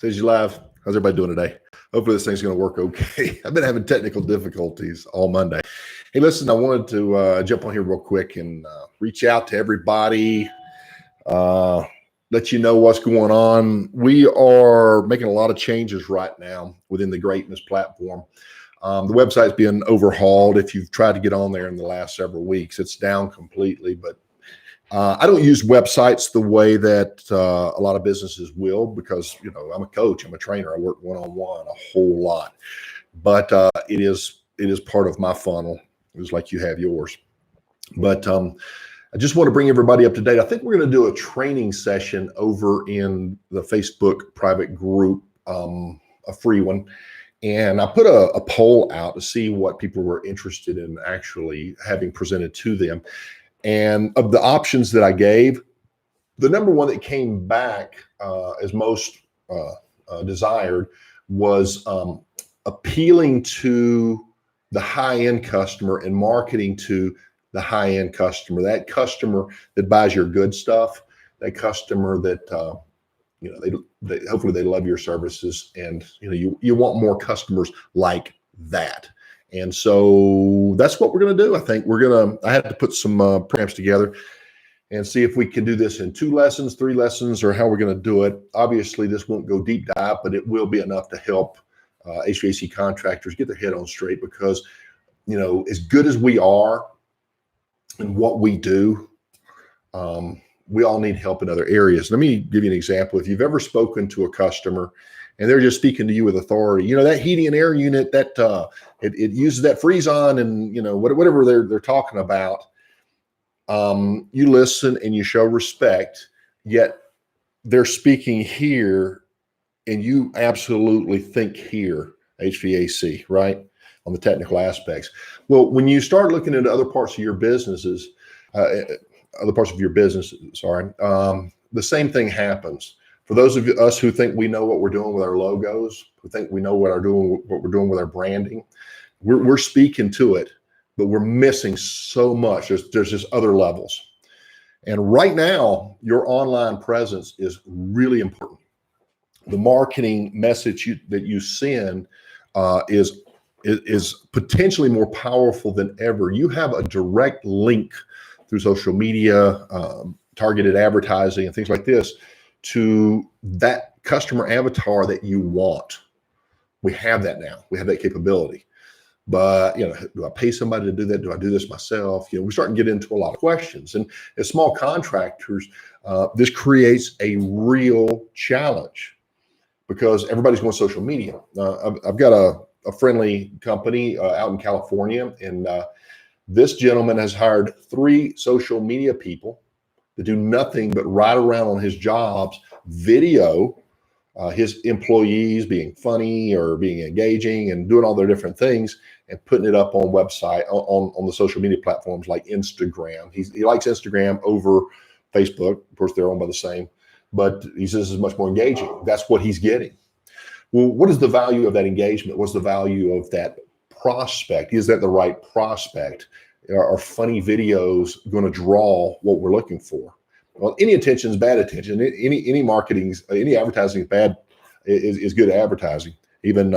Says you live. How's everybody doing today? Hopefully this thing's going to work okay. I've been having technical difficulties all Monday. Hey, listen, I wanted to jump on here real quick and reach out to everybody, let you know what's going on. We are making a lot of changes right now within the Greatness platform. The website's being overhauled. If you've tried to get on there in the last several weeks, it's down completely, but I don't use websites the way that a lot of businesses will, because, you know, I'm a coach, I'm a trainer, I work one-on-one a whole lot, but it is part of my funnel, just like you have yours. But I just want to bring everybody up to date. I think we're going to do a training session over in the Facebook private group, a free one. And I put a poll out to see what people were interested in actually having presented to them. And of the options that I gave, the number one that came back as most desired was appealing to the high-end customer and marketing to the high-end customer, that customer that buys your good stuff, that customer that, you know, they hopefully they love your services, and, you know, you want more customers like that. And so that's what we're going to do. I think I had to put some programs together and see if we can do this in 2 lessons, 3 lessons, or how we're going to do it. Obviously, this won't go deep dive, but it will be enough to help HVAC contractors get their head on straight, because, you know, as good as we are in what we do, we all need help in other areas. Let me give you an example. If you've ever spoken to a customer and they're just speaking to you with authority, you know, that heating and air unit, that it uses that freeze on, and, you know, whatever they're talking about, you listen and you show respect, yet they're speaking here and you absolutely think here, HVAC, right? On the technical aspects. Well, when you start looking into other parts of your businesses, the same thing happens. For those of us who think we know what we're doing with our logos, who think we know what we're doing with our branding, we're speaking to it, but we're missing so much. There's just other levels. And right now, your online presence is really important. The marketing message that you send is potentially more powerful than ever. You have a direct link through social media, targeted advertising, and things like this to that customer avatar that you want. We have that now. We have that capability. But, you know, do I pay somebody to do that? Do I do this myself? You know, we're starting to get into a lot of questions. And as small contractors, this creates a real challenge, because everybody's going social media. I've got a friendly company out in California, and this gentleman has hired 3 social media people to do nothing but ride around on his jobs, video his employees being funny or being engaging and doing all their different things, and putting it up on on the social media platforms like Instagram. He likes Instagram over Facebook. Of course, they're owned by the same, but he says it's much more engaging. That's what he's getting. Well, what is the value of that engagement? What's the value of that prospect? Is that the right prospect? Are funny videos going to draw what we're looking for? Well, any attention is bad attention. Any marketing, any advertising is bad, is good advertising. Even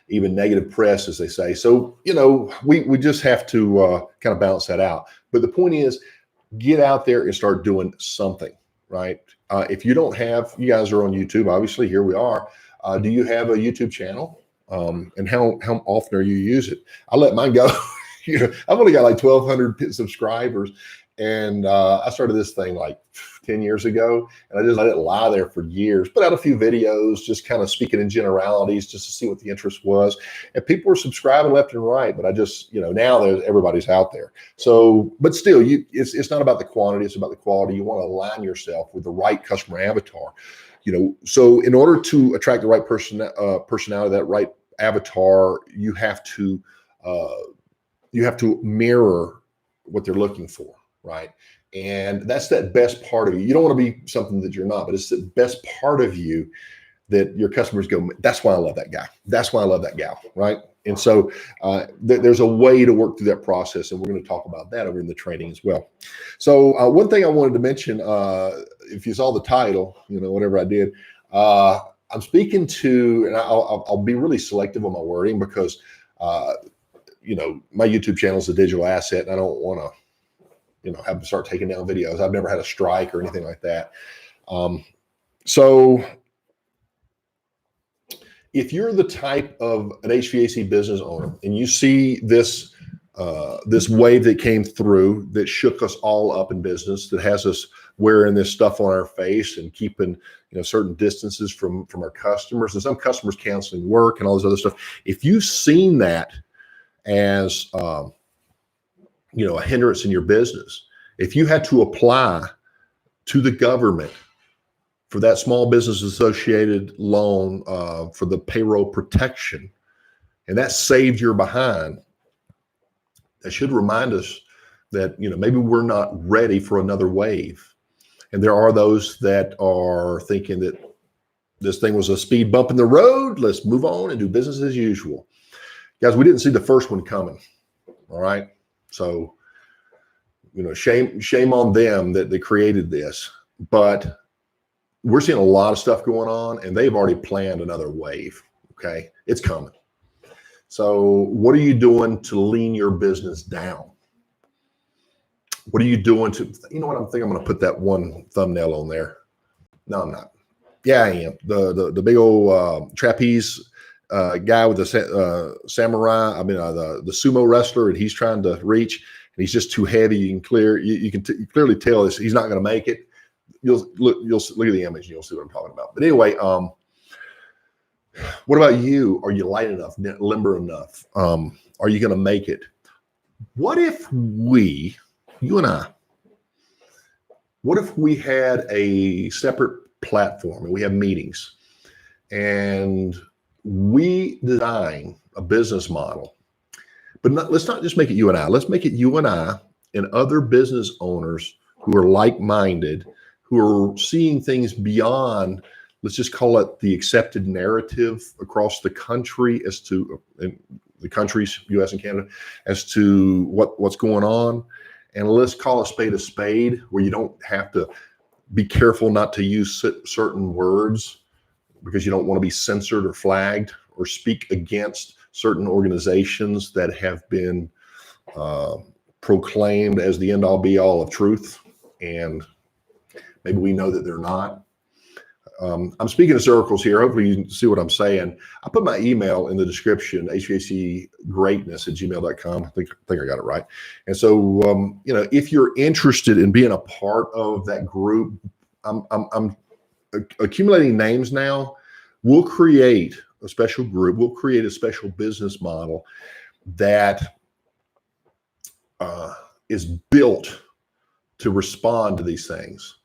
negative press, as they say. So, you know, we just have to kind of balance that out. But the point is, get out there and start doing something, right? If you don't have, you guys are on YouTube, obviously, here we are. Do you have a YouTube channel? And how often are you using it? I let mine go. You know, I've only got like 1,200 subscribers, and I started this thing like 10 years ago, and I just let it lie there for years. Put out a few videos, just kind of speaking in generalities, just to see what the interest was. And people were subscribing left and right, but I just, you know, now everybody's out there. So, but still, it's not about the quantity; it's about the quality. You want to align yourself with the right customer avatar. You know, so in order to attract the right personality, that right avatar, you have to mirror what they're looking for, right? And that's that best part of you. You don't want to be something that you're not, but it's the best part of you that your customers go, that's why I love that guy. That's why I love that gal, right? And so there's a way to work through that process, and we're going to talk about that over in the training as well. So one thing I wanted to mention, if you saw the title, you know, whatever I did, I'm speaking to, and I'll be really selective on my wording because, my YouTube channel is a digital asset, and I don't want to, have to start taking down videos. I've never had a strike or anything like that. So if you're the type of an HVAC business owner and you see this wave that came through that shook us all up in business, that has us wearing this stuff on our face and keeping certain distances from our customers, and some customers canceling work and all this other stuff. If you've seen that as a hindrance in your business, if you had to apply to the government for that small business associated loan for the payroll protection, and that saved your behind, that should remind us that maybe we're not ready for another wave. And there are those that are thinking that this thing was a speed bump in the road. Let's move on and do business as usual. Guys, we didn't see the first one coming. All right. So, shame on them that they created this. But we're seeing a lot of stuff going on, and they've already planned another wave. Okay. It's coming. So what are you doing to lean your business down? What are you doing to, what I'm thinking? I'm going to put that one thumbnail on there. No, I'm not. Yeah, I am. The big old trapeze guy with the samurai. I mean, the sumo wrestler, and he's trying to reach, and he's just too heavy. You can clearly tell this. He's not going to make it. You'll look at the image and you'll see what I'm talking about. But anyway, what about you? Are you light enough, limber enough? Are you going to make it? What if you and I, what if we had a separate platform and we have meetings and we design a business model, but let's not just make it you and I. Let's make it you and I and other business owners who are like-minded, who are seeing things beyond, let's just call it the accepted narrative across the country as to the countries, US and Canada, as to what's going on. And let's call a spade, where you don't have to be careful not to use certain words because you don't want to be censored or flagged or speak against certain organizations that have been proclaimed as the end all be all of truth. And maybe we know that they're not. I'm speaking of circles here. Hopefully you can see what I'm saying. I put my email in the description, HVACgreatness@gmail.com. I think I got it right. And so, if you're interested in being a part of that group, I'm accumulating names now. We'll create a special group. We'll create a special business model that is built to respond to these things.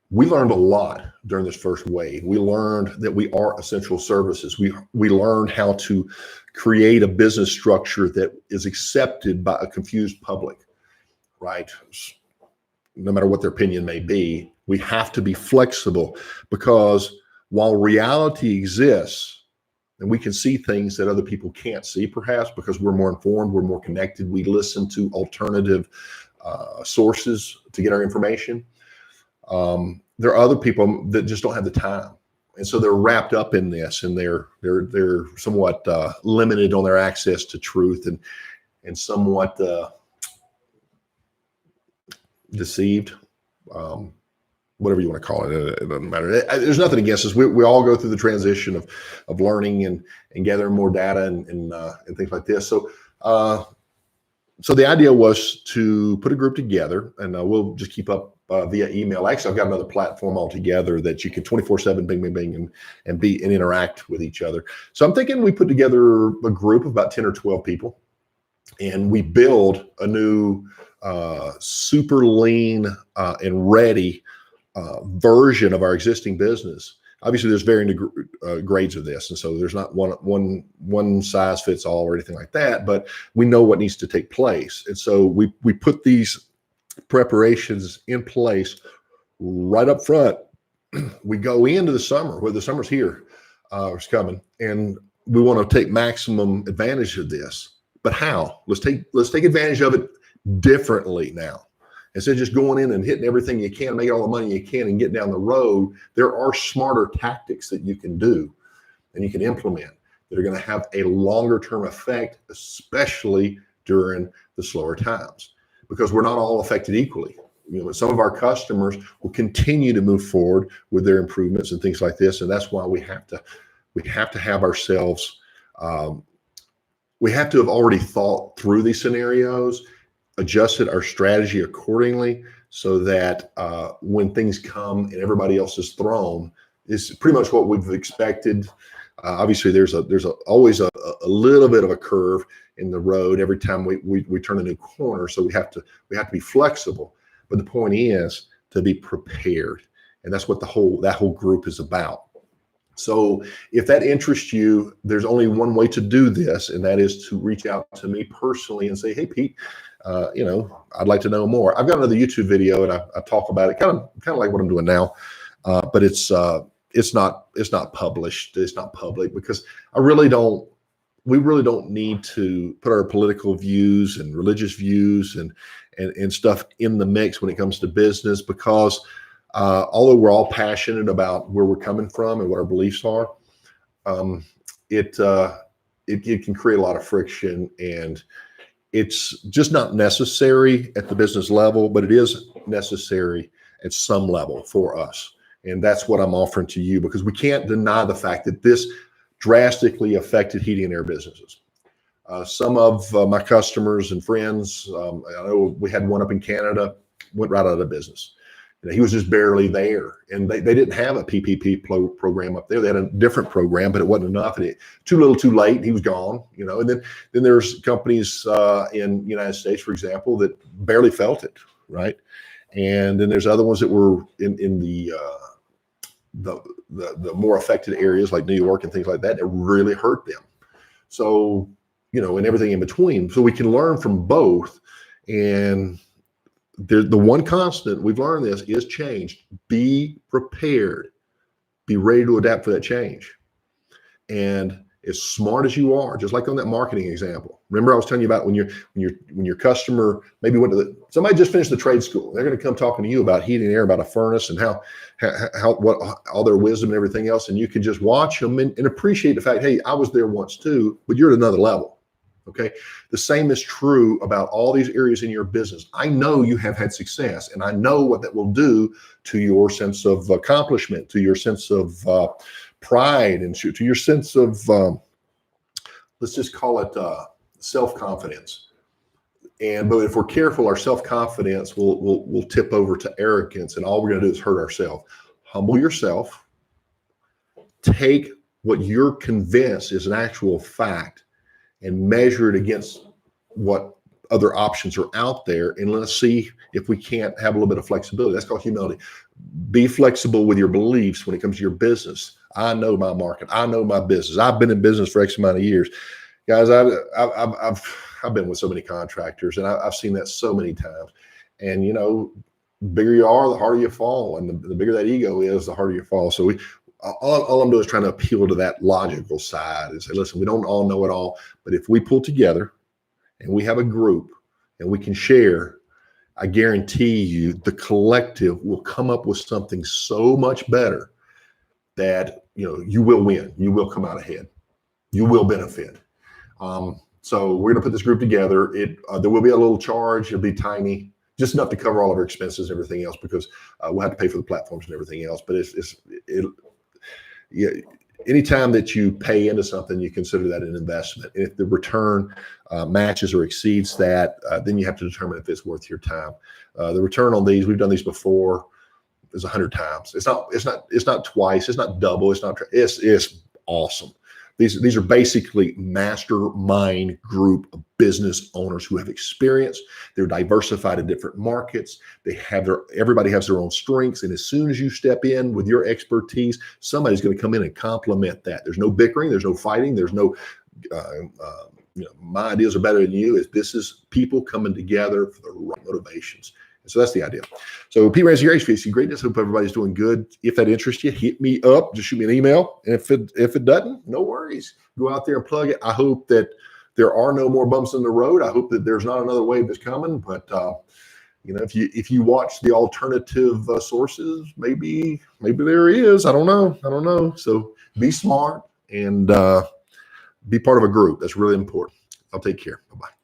We learned a lot during this first wave. We learned that we are essential services. We learned how to create a business structure that is accepted by a confused public, right? No matter what their opinion may be, we have to be flexible, because while reality exists and we can see things that other people can't see, perhaps because we're more informed, we're more connected, we listen to alternative sources to get our information. There are other people that just don't have the time, and so they're wrapped up in this, and they're somewhat limited on their access to truth, and somewhat deceived. Whatever you want to call it, it doesn't matter. There's nothing against us. We all go through the transition of learning and gathering more data and things like this. So the idea was to put a group together, and we'll just keep up via email. Actually, I've got another platform altogether that you can 24/7 bing, bing, bing, and interact with each other. So I'm thinking we put together a group of about 10 or 12 people, and we build a new super lean and ready version of our existing business. Obviously, there's varying grades of this, and so there's not one size fits all or anything like that. But we know what needs to take place, and so we put these preparations in place right up front. We go into the summer, where the summer's here, it's coming, and we want to take maximum advantage of this. But how? Let's take advantage of it differently now. Instead of just going in and hitting everything you can, making all the money you can and getting down the road, there are smarter tactics that you can do and you can implement that are going to have a longer term effect, especially during the slower times, because we're not all affected equally. Some of our customers will continue to move forward with their improvements and things like this. And that's why we have to have ourselves, we have to have already thought through these scenarios, adjusted our strategy accordingly, so that when things come and everybody else is thrown, it's pretty much what we've expected. Obviously, there's always a little bit of a curve in the road every time we turn a new corner. So we have to be flexible. But the point is to be prepared, and that's what that whole group is about. So if that interests you, there's only one way to do this, and that is to reach out to me personally and say, hey, Pete, I'd like to know more. I've got another YouTube video, and I talk about it kind of like what I'm doing now, but it's not published. It's not public, because we really don't need to put our political views and religious views and stuff in the mix when it comes to business, because although we're all passionate about where we're coming from and what our beliefs are, it can create a lot of friction, and it's just not necessary at the business level, but it is necessary at some level for us. And that's what I'm offering to you, because we can't deny the fact that this drastically affected heating and air businesses. Some of my customers and friends, I know we had one up in Canada, went right out of business. He was just barely there, and they didn't have a PPP program up there. They had a different program, but it wasn't enough. And too little, too late. He was gone. And then there's companies in the United States, for example, that barely felt it, right? And then there's other ones that were in the more affected areas like New York and things like that really hurt them. So, and everything in between. So we can learn from both. And the one constant we've learned this is change. Be prepared. Be ready to adapt for that change. And as smart as you are, just like on that marketing example. Remember, I was telling you about when your customer maybe somebody just finished the trade school. They're going to come talking to you about heating and air, about a furnace, and what all their wisdom and everything else. And you can just watch them and appreciate the fact, hey, I was there once too, but you're at another level. Okay. The same is true about all these areas in your business. I know you have had success, and I know what that will do to your sense of accomplishment, to your sense of pride, and to your sense of, let's just call it self-confidence. But if we're careful, our self-confidence will tip over to arrogance, and all we're going to do is hurt ourselves. Humble yourself. Take what you're convinced is an actual fact and measure it against what other options are out there, and let's see if we can't have a little bit of flexibility. That's called humility. Be flexible with your beliefs when it comes to your business. I know my market. I know my business. I've been in business for X amount of years. Guys, I've been with so many contractors, and I've seen that so many times. And, bigger you are, the harder you fall. And the bigger that ego is, the harder you fall. So all I'm doing is trying to appeal to that logical side and say, listen, we don't all know it all, but if we pull together and we have a group and we can share, I guarantee you the collective will come up with something so much better that, you will win. You will come out ahead. You will benefit. So we're going to put this group together. There will be a little charge. It'll be tiny, just enough to cover all of our expenses and everything else, because we'll have to pay for the platforms and everything else. But anytime that you pay into something, you consider that an investment. And if the return matches or exceeds that, then you have to determine if it's worth your time. The return on these, we've done these before, is 100 times. It's not twice. It's not double. It's awesome. These are basically mastermind group of business owners who have experience. They're diversified in different markets. Everybody has their own strengths. And as soon as you step in with your expertise, somebody's going to come in and complement that. There's no bickering. There's no fighting. There's no, my ideas are better than you. This is people coming together for the right motivations. So that's the idea. So Pete Ramsey, your HVACgreatness. Hope everybody's doing good. If that interests you, hit me up. Just shoot me an email. And if it doesn't, no worries. Go out there and plug it. I hope that there are no more bumps in the road. I hope that there's not another wave that's coming. But if you watch the alternative sources, maybe there is. I don't know. So be smart and be part of a group. That's really important. I'll take care. Bye-bye.